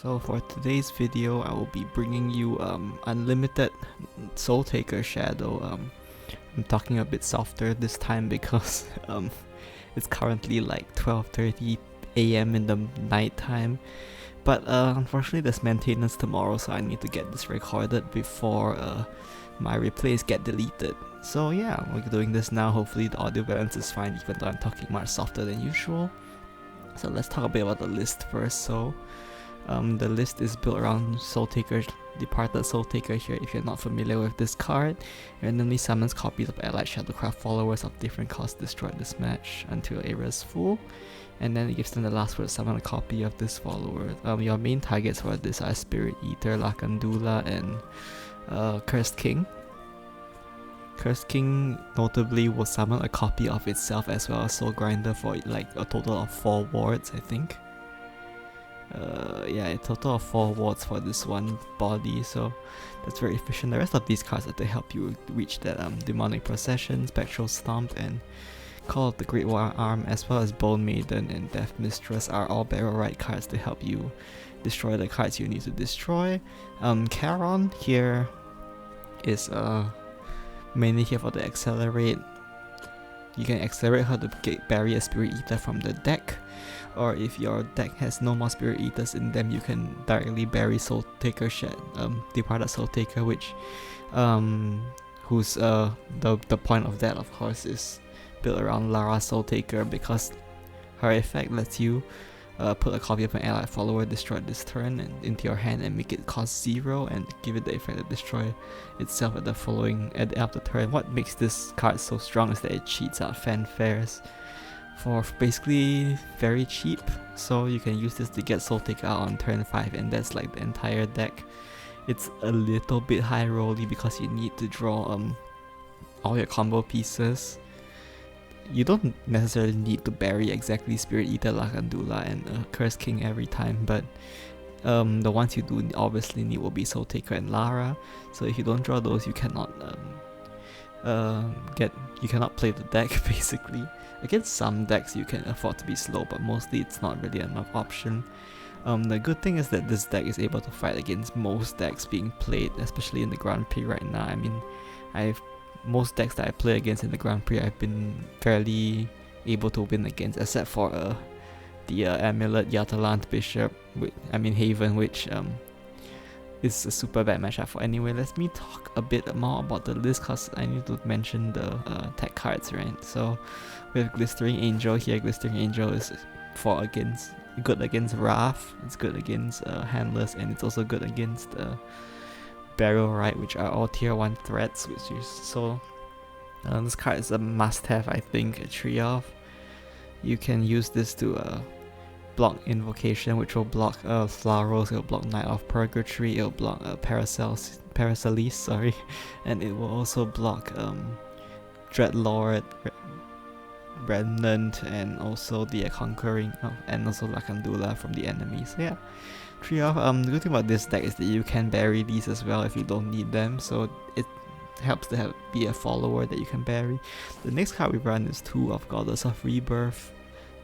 So for today's video, I will be bringing you Unlimited Soultaker Shadow. I'm talking a bit softer this time because it's currently like 12:30 AM in the night time. But unfortunately there's maintenance tomorrow, so I need to get this recorded before my replays get deleted. So yeah, we're doing this now. Hopefully the audio balance is fine even though I'm talking much softer than usual. So let's talk a bit about the list first. So the list is built around Soultaker, Departed Soultaker here. If you're not familiar with this card, randomly summons copies of allied Shadowcraft followers of different costs destroyed this match until your area is full, and then it gives them the last word, summon a copy of this follower. Your main targets for this are Spirit Eater, Lakandula, and Cursed King. Cursed King notably will summon a copy of itself as well as Soul Grinder for like a total of 4 wards, I think. Yeah, a total of 4 wards for this one body, so that's very efficient. The rest of these cards are to help you reach that Demonic Procession, Spectral Stomp, and Call of the Great War Arm, as well as Bone Maiden and Death Mistress are all barrel ride cards to help you destroy the cards you need to destroy. Charon here is mainly here for the accelerate. You can accelerate her to bury a Spirit Eater from the deck, or if your deck has no more Spirit Eaters in them, you can directly bury Soultaker Departed Soultaker, which who's the point of that, of course, is built around Lara Soultaker, because her effect lets you put a copy of an allied follower destroyed this turn and into your hand and make it cost 0 and give it the effect to destroy itself at the end of the turn. What makes this card so strong is that it cheats out fanfares for basically very cheap, so you can use this to get Soultaker out on turn 5, and that's like the entire deck. It's a little bit high rolly because you need to draw all your combo pieces. You don't necessarily need to bury exactly Spirit Eater, Lakandula, and Cursed King every time, but the ones you do obviously need will be Soultaker and Lara. So if you don't draw those, you cannot play the deck basically. Against some decks you can afford to be slow, but mostly it's not really enough option. The good thing is that this deck is able to fight against most decks being played, especially in the Grand Prix right now. I mean, most decks that I play against in the Grand Prix I've been fairly able to win against, except for the Amulet Yatalant Bishop, Haven, which is a super bad matchup for. Anyway, let me talk a bit more about the list, cause I need to mention the tech cards, right? So we have Glistering Angel here. Glistering Angel is good against Wrath, it's good against Handless, and it's also good against Barrel Ride, which are all tier 1 threats, which is so this card is a must-have, I think, a 3 of. You can use this to block Invocation, which will block Flowers, it'll block Knight of Purgatory, it'll block Paracelese, sorry, and it will also block Dreadlord, Remnant, and also the Conquering, and also Lakandula from the enemy. So yeah, 3 of. The good thing about this deck is that you can bury these as well if you don't need them, so it helps to be a follower that you can bury. The next card we run is 2 of Goddess of Rebirth.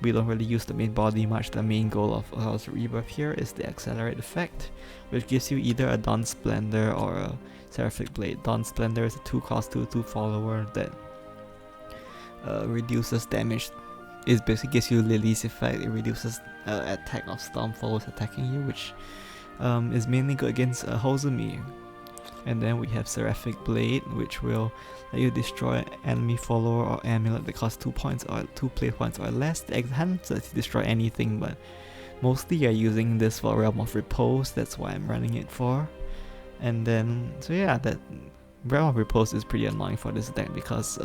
We don't really use the main body much. The main goal of Goddess of Rebirth here is the Accelerate effect, which gives you either a Dawn Splendor or a Seraphic Blade. Dawn Splendor is a 2-cost 2/2 follower that reduces damage. It basically gives you Lily's effect. It reduces attack of Storm followers attacking you, which is mainly good against Hozumi. And then we have Seraphic Blade, which will let you destroy enemy follower or amulet that costs 2 points or 2 play points or less. The hand lets you destroy anything, but mostly you're using this for Realm of Repose. That's why I'm running it for. And then, so yeah, that Realm of Repose is pretty annoying for this deck because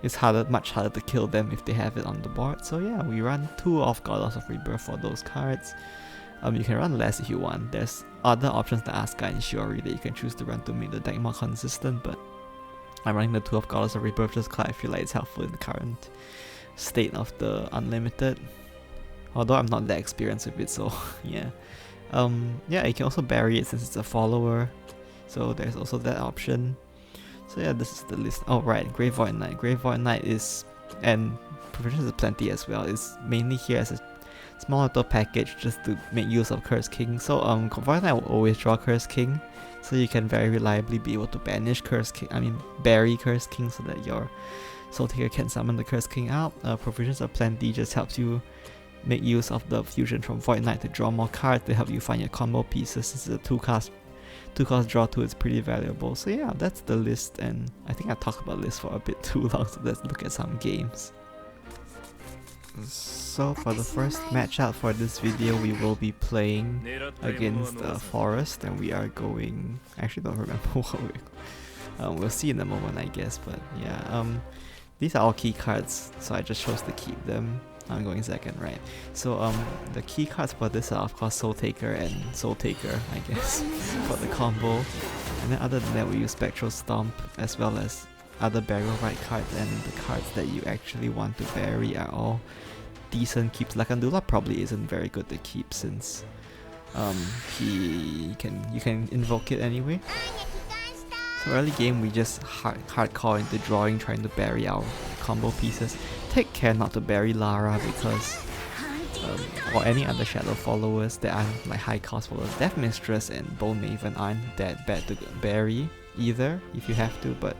it's much harder to kill them if they have it on the board. So yeah, we run 2 of Goddess of Rebirth for those cards. You can run less if you want. There's other options like Asuka and Shiori that you can choose to run to make the deck more consistent, but I'm running the 2 of Goddess of Rebirth just because I feel like it's helpful in the current state of the Unlimited. Although I'm not that experienced with it, so yeah. Yeah, you can also bury it since it's a follower, so there's also that option. So yeah, this is the list. Oh right, Grey Void Knight. Grey Void Knight is, and Provisions is plenty as well, is mainly here as a small little package just to make use of Curse King. So Void will always draw Curse King, so you can very reliably be able to banish Curse King. Bury Curse King so that your Soultaker can summon the Curse King out. Provisions of Plenty just helps you make use of the fusion from Void Knight to draw more cards to help you find your combo pieces. Since it's a 2-cost draw 2, it's pretty valuable. So yeah, that's the list, and I think I talked about this for a bit too long, so let's look at some games. So for the first matchup for this video, we will be playing against Forest, and we are going... I actually don't remember what we'll see in a moment, I guess, but yeah. These are all key cards, so I just chose to keep them. I'm going second, right? So the key cards for this are of course Soultaker and Soultaker, I guess, for the combo. And then other than that, we use Spectral Stomp as well as other burial right cards, and the cards that you actually want to bury are all decent keeps. Lakandula probably isn't very good to keep since you can invoke it anyway. So early game we just hardcore into drawing, trying to bury our combo pieces. Take care not to bury Lara because or any other shadow followers that aren't like high cost followers. Death Mistress and Bone Maven aren't that bad to bury either if you have to, but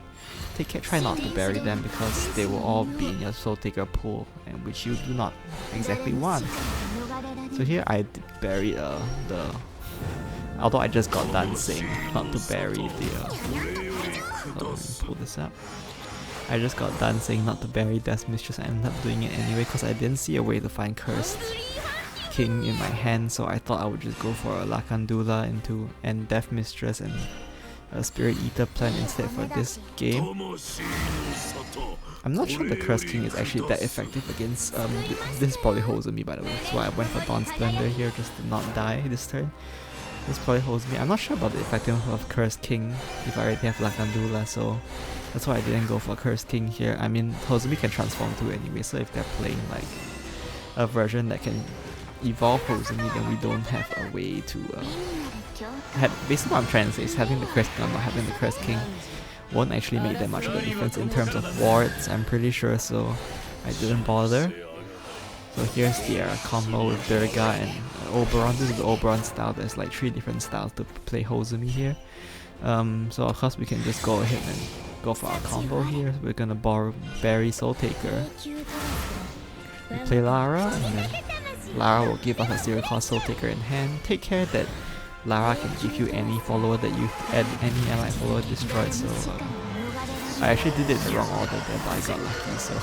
take care, try not to bury them because they will all be in your Soultaker pool, and which you do not exactly want. So here I buried although I just got done saying not to bury the pull this up. I just got done saying not to bury Death Mistress. I ended up doing it anyway because I didn't see a way to find Cursed King in my hand, so I thought I would just go for a Lakandula and Death Mistress and a Spirit Eater plan instead for this game. I'm not sure the Cursed King is actually that effective against this probably holds me, by the way, so I went for Dawn Splendor here just to not die this turn. This probably holds me. I'm not sure about the effectiveness of Cursed King if I already have Lakandula, so that's why I didn't go for Cursed King here. I mean, Hozumi can transform too anyway, so if they're playing like a version that can evolve Hozumi, then we don't have a way to... basically what I'm trying to say is having the Cursed King or not having the Cursed King won't actually make that much of a difference in terms of wards, I'm pretty sure, so I didn't bother. So here's the combo with Durga and Oberon. This is the Oberon style. There's like 3 different styles to play Hozumi here. So of course we can just go ahead and go for our combo here. We're gonna bury Soultaker. We play Lara, and then Lara will give us a 0-cost Soultaker in hand. Take care that Lara can give you any follower that you any ally follower destroyed. So I actually did it in the wrong order there, but I got lucky. So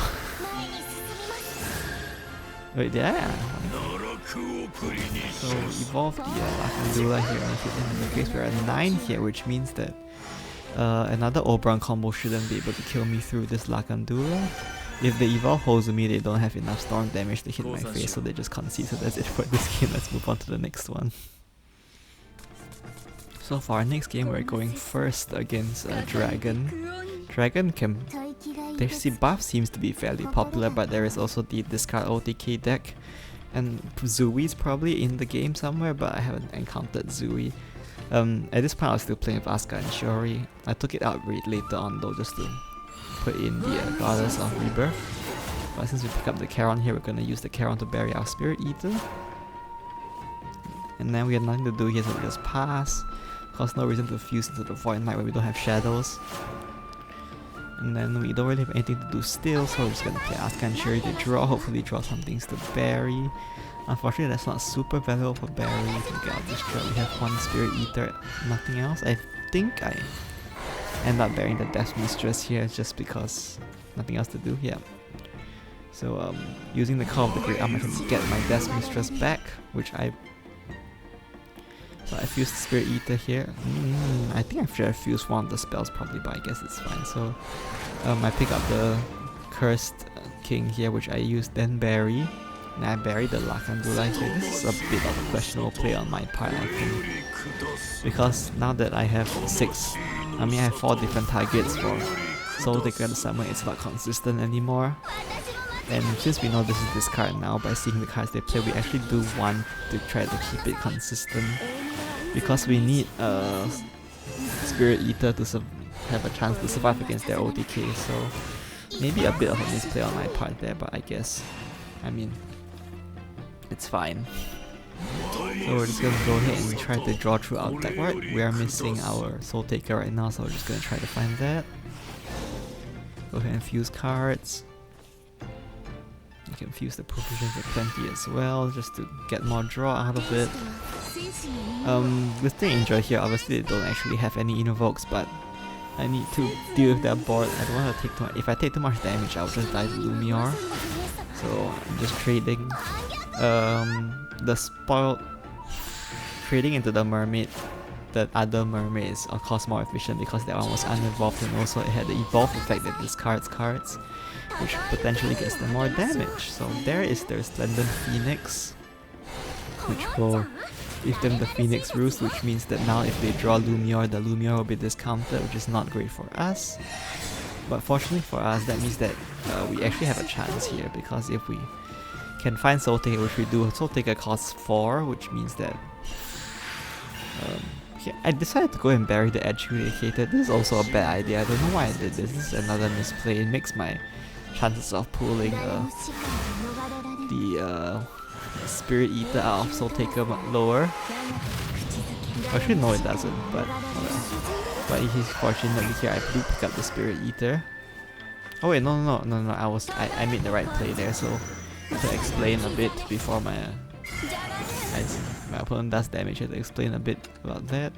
wait, yeah. So evolve the Lakandula here, and in the case we're at 9 here, which means that another Oberon combo shouldn't be able to kill me through this Lakandula. If they evolve Hozumi, they don't have enough storm damage to hit my face, so they just concede. So that's it for this game. Let's move on to the next one. So for our next game, we're going first against Dragon. Dragon can... The buff seems to be fairly popular, but there is also the discard OTK deck. And Zui's probably in the game somewhere, but I haven't encountered Zui. At this point I was still playing with Asuka and Shiori. I took it out later on though, just to put in the Goddess of Rebirth. But since we pick up the Charon here, we're gonna use the Charon to bury our Spirit Eater. And then we have nothing to do here, so we just pass. Cause no reason to fuse into the Void Knight when we don't have shadows. And then we don't really have anything to do still, so we're just gonna play Asuka and Shiori to draw, hopefully draw some things to bury. Unfortunately that's not super valuable for bury. To get out this draw, we have 1 Spirit Eater, nothing else. I think I end up burying the Death Mistress here just because nothing else to do. Yeah. So using the Call of the Great Arm I can get my Death Mistress back, which I fused Spirit Eater here. I think I should have fused one of the spells probably, but I guess it's fine. So I pick up the Cursed King here, which I used then bury. And I buried the Lakandula here. This is a bit of a questionable play on my part, I think. Because now that I have 4 different targets for Soultaker to summon, it's not consistent anymore. And since we know this is this card now, by seeing the cards they play, we actually do want to try to keep it consistent. Because we need Spirit Eater to have a chance to survive against their OTK, so maybe a bit of a misplay on my part there, but I guess, It's fine. So we're just gonna go ahead and try to draw through our deck. Right, we are missing our Soultaker right now, so we're just gonna try to find that. Go ahead and fuse cards. You can fuse the provisions of plenty as well, just to get more draw out of it. With the Angel here, obviously they don't actually have any Invokes, but I need to deal with that board. I don't want to take too much. If I take too much damage, I'll just die to Lumior. So I'm just trading. The spoiled trading into the mermaid. The other mermaid is of course more efficient because that one was unevolved, and also it had the evolve effect that discards cards, which potentially gets them more damage. So there is their Splendid Phoenix, which will give them the Phoenix Roost, which means that now if they draw Lumior, the Lumior will be discounted, which is not great for us. But fortunately for us, that means that we actually have a chance here, because if we can find Soultaker, which we do, Soultaker costs 4, which means that I decided to go and bury the Adjudicator. This is also a bad idea. I don't know why I did this. This is another misplay. It makes my chances of pulling the Spirit Eater out of Soultaker lower. Actually, no, it doesn't. But he's fortunately here. I do pick up the Spirit Eater. Oh wait, no. I made the right play there. So to explain a bit before my opponent does damage, I have to explain a bit about that.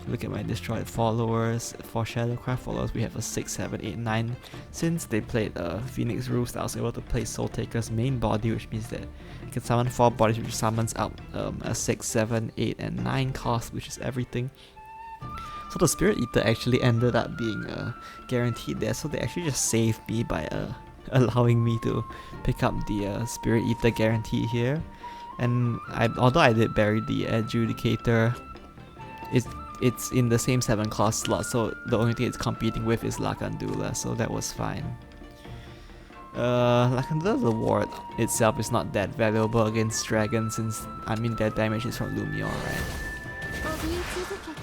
Look at my destroyed followers. For Shadowcraft followers, we have a 6, 7, 8, 9. Since they played Phoenix Roost, I was able to play Soultaker's main body, which means that I can summon 4 bodies, which summons out a 6, 7, 8, and 9 cost, which is everything. So the Spirit Eater actually ended up being guaranteed there, so they actually just saved me by allowing me to pick up the Spirit Eater guarantee here. And although I did bury the Adjudicator, it's in the same 7 cost slot, so the only thing it's competing with is Lakandula, so that was fine. Lakandula's ward itself is not that valuable against dragons, since their damage is from Lumior, right?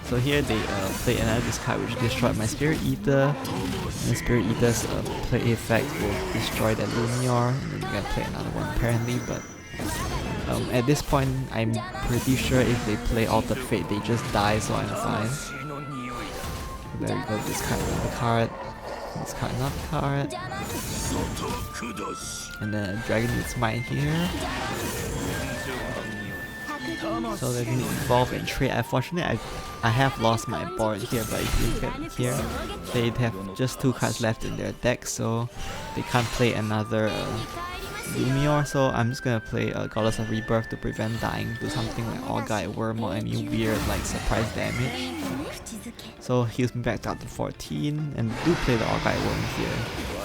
So here they play another discard which destroyed my Spirit Eater, and Spirit Eater's play effect will destroy that Lumior, and then we're gonna play another one apparently, but at this point, I'm pretty sure if they play Altered Fate, they just die, so I'm fine. There we go, discard another card, discard another card, and then a Dragon needs mine here. So they're going to evolve and trade. Unfortunately, I have lost my board here, but if you look at here, they have just 2 cards left in their deck, so they can't play another Lumior, so I'm just gonna play Goddess of Rebirth to prevent dying to something like All-Guide Worm or any weird like surprise damage. So heals me back down to 14, and do play the All-Guide Worm here,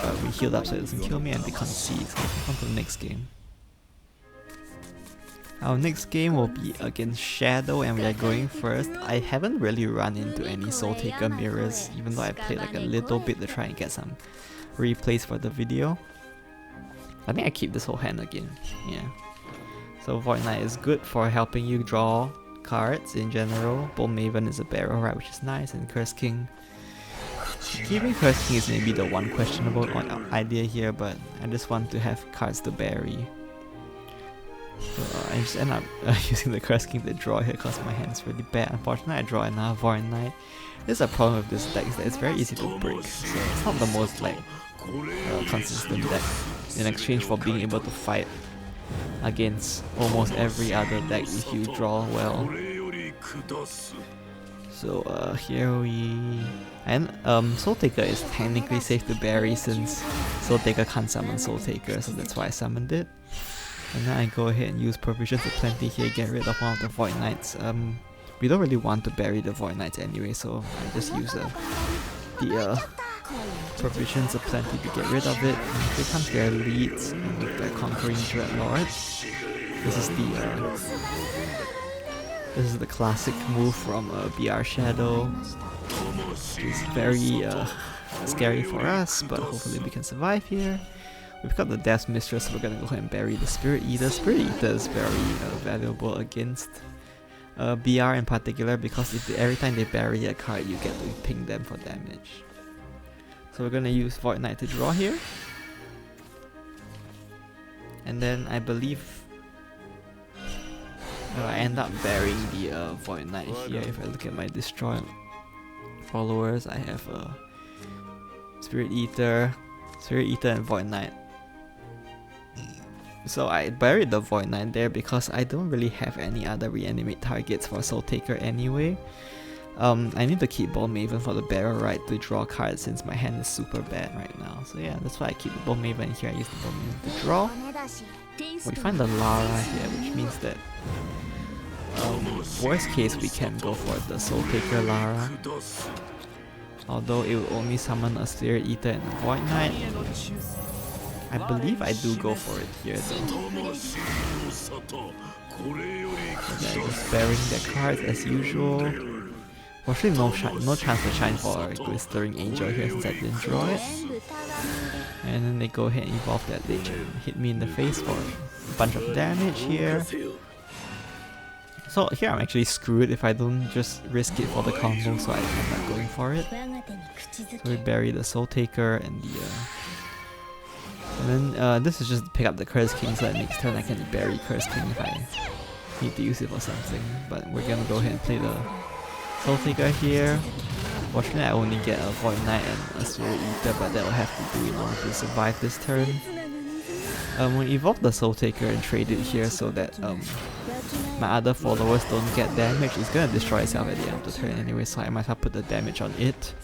but we healed up so it doesn't kill me and they concede. So let's move on to the next game. Our next game will be against Shadow, and we are going first. I haven't really run into any Soultaker mirrors, even though I played like a little bit to try and get some replays for the video. I think I keep this whole hand again, yeah. So Void Knight is good for helping you draw cards in general. Bull Maven is a barrel, right, which is nice, and Curse King. Keeping Curse King is maybe the one questionable idea here, but I just want to have cards to bury. So I just end up using the Curse King to draw here because my hand's really bad. Unfortunately, I draw another Void Knight. There's a problem with this deck, is that it's very easy to break, so it's not the most like consistent deck in exchange for being able to fight against almost every other deck if you draw well. So here we... and Soultaker is technically safe to bury since Soultaker can't summon Soultaker, so that's why I summoned it. And then I go ahead and use Provisions of Plenty here, get rid of one of the Void Knights. We don't really want to bury the Void Knights anyway, so I just use the Provisions of Plenty to get rid of it. And here comes their leads with their Conquering Dreadlord. This is the classic move from BR Shadow, which is very scary for us, but hopefully we can survive here. We've got the Death Mistress, so we're gonna go ahead and bury the Spirit Eater. Spirit Eater is very valuable against BR in particular, because if every time they bury a card, you get to ping them for damage. So we're gonna use Void Knight to draw here. And then I believe I end up burying the Void Knight here. If I look at my destroyed followers, I have Spirit Eater and Void Knight. So I buried the Void Knight there because I don't really have any other reanimate targets for Soultaker anyway. I need to keep Bone Maven for the Barrel Ride to draw cards since my hand is super bad right now. So yeah, that's why I keep the Bone Maven here. I use the Bone Maven to draw. We find the Lara here, which means that worst case we can go for the Soultaker Lara. Although it will only summon a Spirit Eater and a Void Knight. I believe I do go for it here though. Okay, just burying their cards as usual. Fortunately no chance to shine for a Glistering Angel here since I didn't draw it. And then they go ahead and evolve that Lich and hit me in the face for a bunch of damage here. So here I'm actually screwed if I don't just risk it for the combo, so I end up going for it. So we bury the Soultaker and the and then this is just to pick up the Curse King, so that next turn I can bury Curse King if I need to use it for something. But we're gonna go ahead and play the Soultaker here. Fortunately I only get a Void Knight and a Spirit Eater, but that will have to do in order to survive this turn. We evolve the Soultaker and trade it here so that my other followers don't get damage. It's gonna destroy itself at the end of the turn anyway, so I might as well put the damage on it.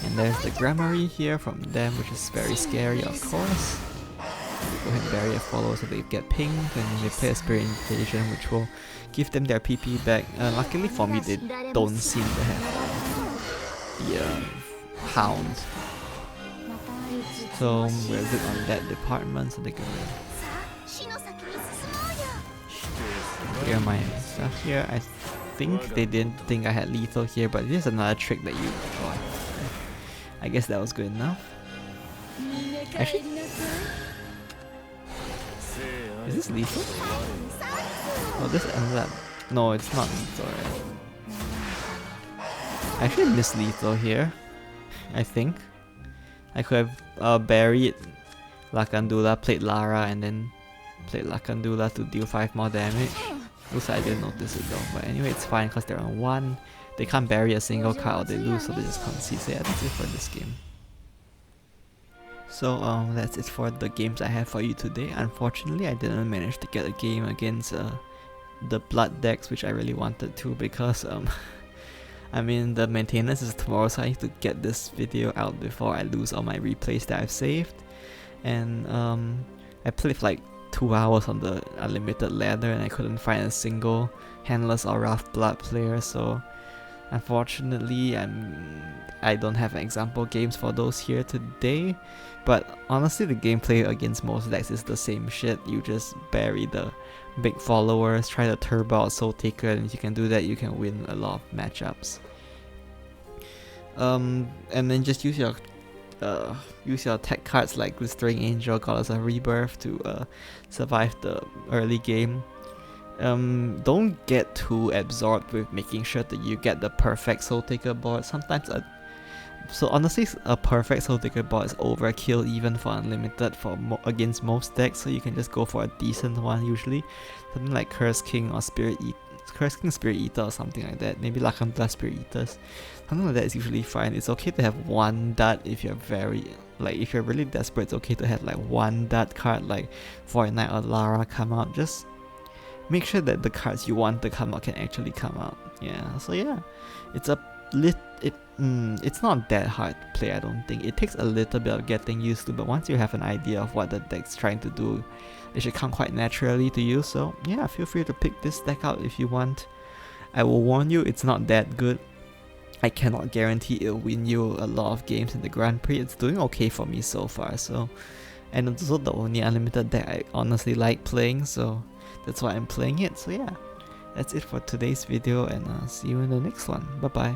And there's the Gramarye here from them, which is very scary of course. Go ahead and bury their followers so they get pinged, and they play a Spirit Invasion which will give them their PP back. Luckily for me they don't seem to have the Hound. So we're good on that department, so they can clear my stuff here. I think they didn't think I had lethal here, but this is another trick that you... Oh, I guess that was good enough. Actually, is this lethal? Oh, this ended up... No, it's not lethal, right? I actually missed lethal here, I think. I could have buried Lakandula, played Lara, and then played Lakandula to deal 5 more damage. Looks like I didn't notice it though, but anyway it's fine because they're on 1. They can't bury a single card or they lose, so they just concede. So yeah, that's it for this game. So that's it for the games I have for you today. Unfortunately I didn't manage to get a game against the Blood decks, which I really wanted to, because I mean the maintenance is tomorrow, so I need to get this video out before I lose all my replays that I've saved. And I played for like 2 hours on the Unlimited ladder and I couldn't find a single Handless or Rough Blood player, so unfortunately I don't have example games for those here today. But honestly the gameplay against most decks is the same shit. You just bury the big followers, try to turbo out Soultaker, and if you can do that you can win a lot of matchups. And then just use your tech cards like Glistering Angel, Goddess of Rebirth to survive the early game. Don't get too absorbed with making sure that you get the perfect Soultaker board. Sometimes so honestly a perfect Soultaker board is overkill even for Unlimited against most decks, so you can just go for a decent one usually. Something like Curse King or Spirit Eater or something like that. Maybe Lakandula Spirit Eaters. Something like that is usually fine. It's okay to have one dud if you're if you're really desperate. It's okay to have like one dud card like Void Knight or Lara come out. Just make sure that the cards you want to come out can actually come out. Yeah, so yeah, it's it's not that hard to play, I don't think. It takes a little bit of getting used to, but once you have an idea of what the deck's trying to do, it should come quite naturally to you. So yeah, feel free to pick this deck out if you want. I will warn you, it's not that good. I cannot guarantee it'll win you a lot of games in the Grand Prix. It's doing okay for me so far, so, and it's also the only Unlimited deck I honestly like playing, so that's why I'm playing it. So yeah, that's it for today's video, and I'll see you in the next one. Bye bye.